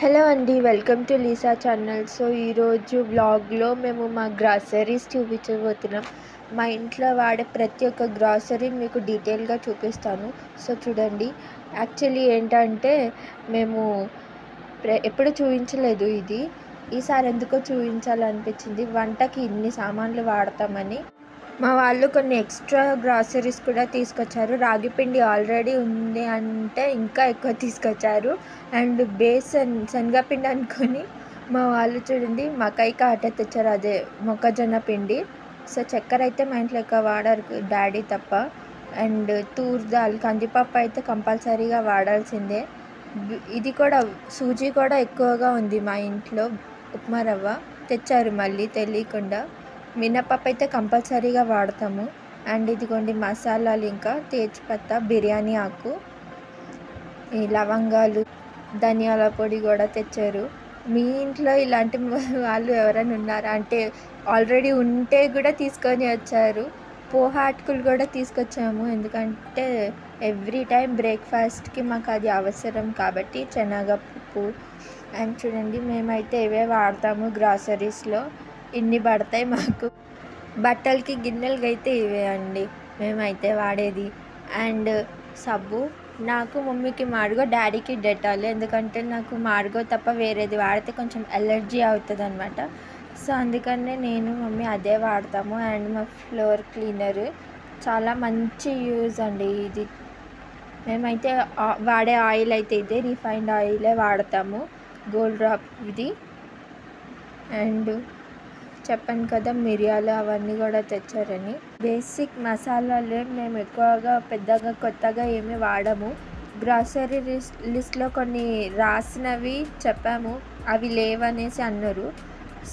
Hello అండి. Welcome to Lisa channel. So ఈరోజు వ్లాగ్లో మేము మా గ్రాసరీస్ చూపించబోతున్నాం. మా ఇంట్లో వాడే ప్రతి ఒక్క గ్రాసరీ మీకు డీటెయిల్గా చూపిస్తాను. సో చూడండి. యాక్చువల్లీ ఏంటంటే మేము ఎప్పుడు చూపించలేదు ఇది. ఈసారి ఎందుకో చూపించాలనిపించింది. వంటకి ఇన్ని సామాన్లు వాడతామని మా వాళ్ళు కొన్ని ఎక్స్ట్రా గ్రాసరీస్ కూడా తీసుకొచ్చారు. రాగి పిండి ఆల్రెడీ ఉంది అంటే ఇంకా ఎక్కువ తీసుకొచ్చారు. అండ్ శనగపిండి అనుకొని మా వాళ్ళు చూడండి మకైకా ఆట తెచ్చారు, అదే మొక్కజొన్న పిండి. సో చక్కెర అయితే మా ఇంట్లో ఎక్కువ వాడరు, డాడీ తప్ప. అండ్ తూర్ దాల్ కందిపప్పు అయితే కంపల్సరీగా వాడాల్సిందే. ఇది కూడా సూజీ కూడా ఎక్కువగా ఉంది మా ఇంట్లో. ఉప్మా రవ్వ తెచ్చారు మళ్ళీ తెలియకుండా. మినపప్పు అయితే కంపల్సరీగా వాడతాము. అండ్ ఇదిగోండి మసాలాలు, ఇంకా తేజ్పత్తా, బిర్యానీ ఆకు, ఈ లవంగాలు, ధనియాల పొడి కూడా తెచ్చారు. మీ ఇంట్లో ఇలాంటి వాళ్ళు ఎవరైనా ఉన్నారా అంటే ఆల్రెడీ ఉంటే కూడా తీసుకొని వచ్చారు. పోహా అటుకులు కూడా తీసుకొచ్చాము, ఎందుకంటే ఎవ్రీ టైం బ్రేక్ఫాస్ట్కి మాకు అది అవసరం కాబట్టి. శనగపప్పు. అండ్ చూడండి మేమైతే ఇవే వాడతాము గ్రాసరీస్లో. ఇన్ని పడతాయి మాకు. బట్టలకి గిన్నెలకి అయితే ఇవే అండి మేమైతే వాడేది. అండ్ సబ్బు నాకు, మమ్మీకి మార్గో, డాడీకి డెటాల్. ఎందుకంటే నాకు మార్గో తప్ప వేరేది వాడితే కొంచెం ఎలర్జీ అవుతుంది అనమాట. సో అందుకనే నేను మమ్మీ అదే వాడతాము. అండ్ మా ఫ్లోర్ క్లీనర్ చాలా మంచి యూజ్ అండి ఇది. మేమైతే వాడే ఆయిల్ అయితే ఇదే రిఫైన్డ్ ఆయిలే వాడతాము, గోల్డ్ డ్రాప్ ఇది. అండ్ చెప్పాను కదా మిరియాలు అవన్నీ కూడా తెచ్చారని. బేసిక్ మసాలాలే మేము ఎక్కువగా పెద్దగా కొత్తగా ఏమీ వాడము. గ్రాసరీ లిస్ట్లో కొన్ని రాసినవి చెప్పాము, అవి లేవనేసి అన్నారు.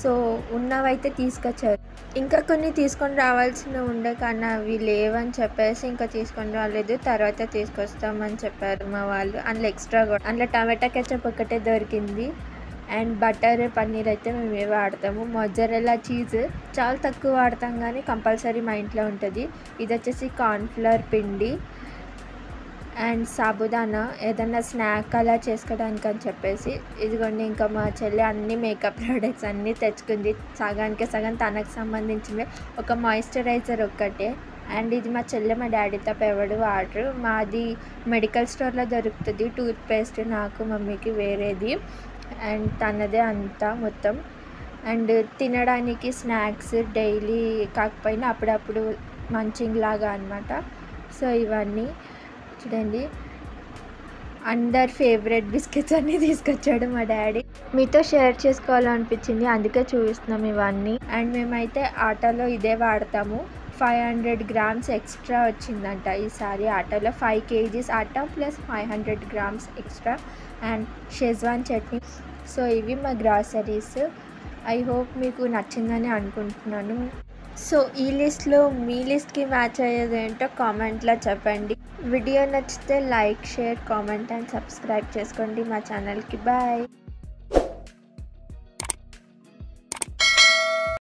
సో ఉన్నవైతే తీసుకొచ్చారు. ఇంకా కొన్ని తీసుకొని రావాల్సిన ఉండే కానీ అవి లేవని చెప్పేసి ఇంకా తీసుకొని రాలేదు. తర్వాత తీసుకొస్తామని చెప్పారు మా వాళ్ళు. అందులో ఎక్స్ట్రా కూడా అందులో టమాటా కెచప్ ఒకటే దొరికింది. అండ్ బటర్, పన్నీర్ అయితే మేమే వాడతాము. మొజరెల్లా చీజ్ చాలా తక్కువ వాడతాం కానీ కంపల్సరీ మా ఇంట్లో ఉంటుంది. ఇది వచ్చేసి కార్న్ఫ్లవర్ పిండి. అండ్ సాబుదానా ఏదన్నా స్నాక్ అలా చేసుకోవడానికి అని చెప్పేసి. ఇదిగోండి ఇంకా మా చెల్లి అన్ని మేకప్ ప్రోడక్ట్స్ అన్నీ తెచ్చుకుంది. సగానికి సగం తనకు సంబంధించినవి. ఒక మాయిశ్చరైజర్ ఒక్కటే. అండ్ ఇది మా చెల్లె, మా డాడీ తప్ప ఎవడు వాడరు. మాది మెడికల్ స్టోర్లో దొరుకుతుంది టూత్పేస్ట్, నాకు మమ్మీకి వేరేది. అండ్ తనదే అంతా మొత్తం. అండ్ తినడానికి స్నాక్స్ డైలీ కాకపోయినా అప్పుడప్పుడు మంచింగ్ లాగా అనమాట. సో ఇవన్నీ చూడండి. అందరి ఫేవరెట్ బిస్కెట్స్ అన్నీ తీసుకొచ్చాడు మా డాడీ. మీతో షేర్ చేసుకోవాలనిపించింది, అందుకే చూపిస్తున్నాం ఇవన్నీ. అండ్ మేమైతే ఆటోలో ఇదే వాడతాము. 500 grams ఎక్స్ట్రా వచ్చిందంట ఈసారి ఆటోలో. 5 kgs auto plus 500 grams extra. And schezwan chutney. So ఇవి మా గ్రాసరీస్. ఐ హోప్ మీకు నచ్చిందని అనుకుంటున్నాను. సో ఈ లిస్ట్లో మీ లిస్ట్కి మ్యాచ్ అయ్యేది ఏంటో కామెంట్లో చెప్పండి. వీడియో నచ్చితే like, share, comment and subscribe చేసుకోండి మా ఛానల్కి. బాయ్.